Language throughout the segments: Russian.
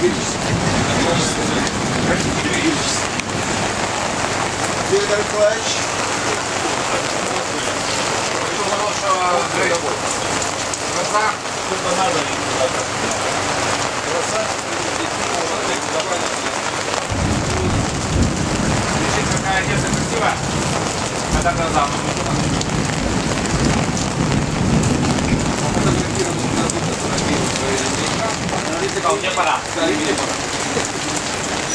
Виктор Николаевич. Краса, сколько надо. Краса. Видите, какая одежда красивая. Это глаза. Мне пора.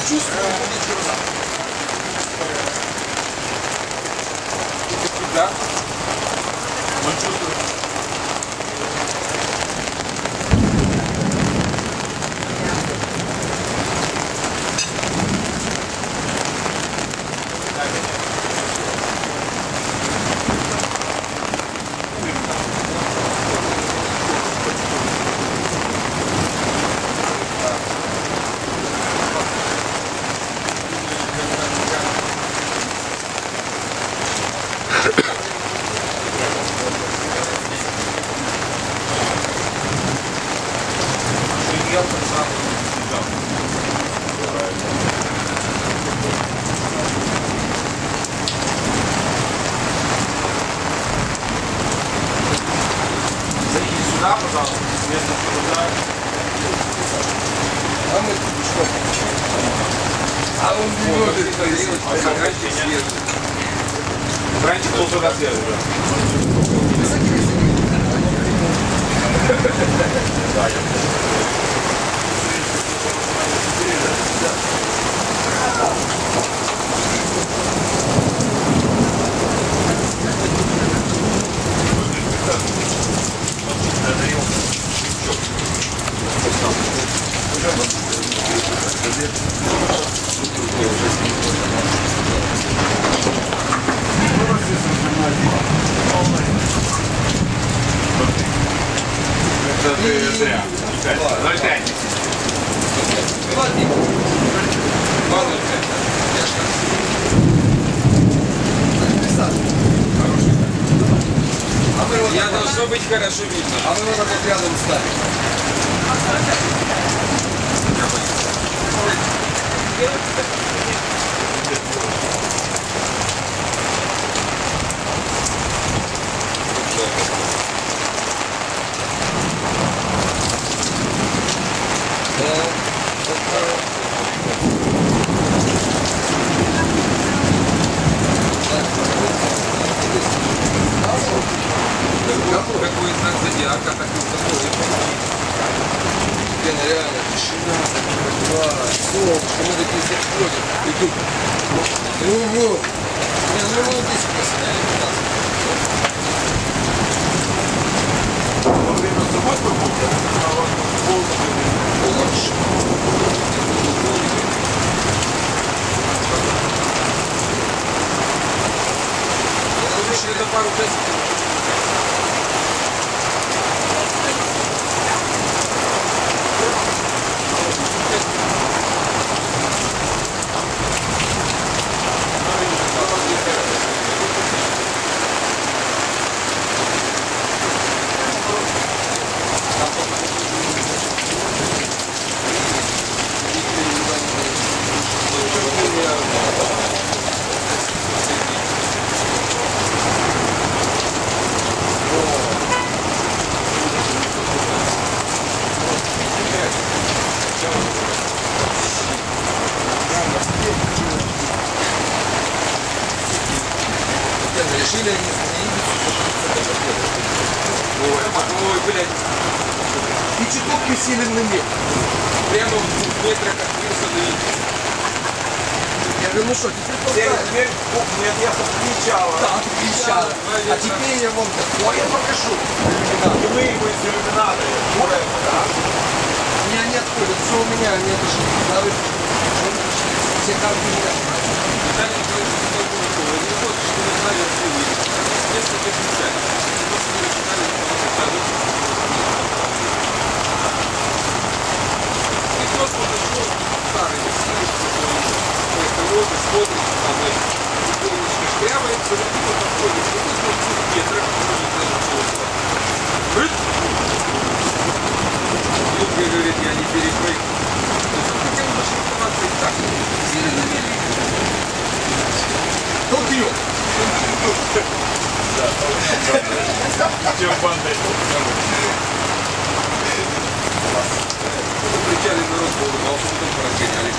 Чувствую, да? Он чувствует. Зайди сюда, пожалуйста, место сюда. А мы что? А он не может это делать, Сокращение. Раньше был сюда свежий. Да, я это ты зря. 0,5. Я должно быть хорошо видно. А мы вот так вот рядом какой знак зодиака, так и такой. Реально, тишина, солнышко, мы такие все ходим. И тут. Ну, здесь красиво, Во время зимой побудет, это пару часов. Решили они ой, блядь. И чуток усилен на мир. Прямо в 2 метрах от высоты. Я говорю, ну что, теперь нет, я кричала. Да, ты кричала. А теперь я вам такое покажу. И мы его из иллюмината. У меня не отходят, все у меня, они это же все карты не смотрит, там, солнышко шкрябается, вот подходит, вот метрах, может даже полосова. Рыц! Людка говорит, я не перепрыгну. Чем бандой? Встречали народ, улыбался, потом поразгоняли.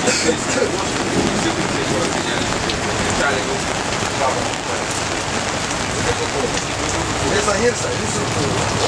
Все поразгоняли. Кричали, Essa aí,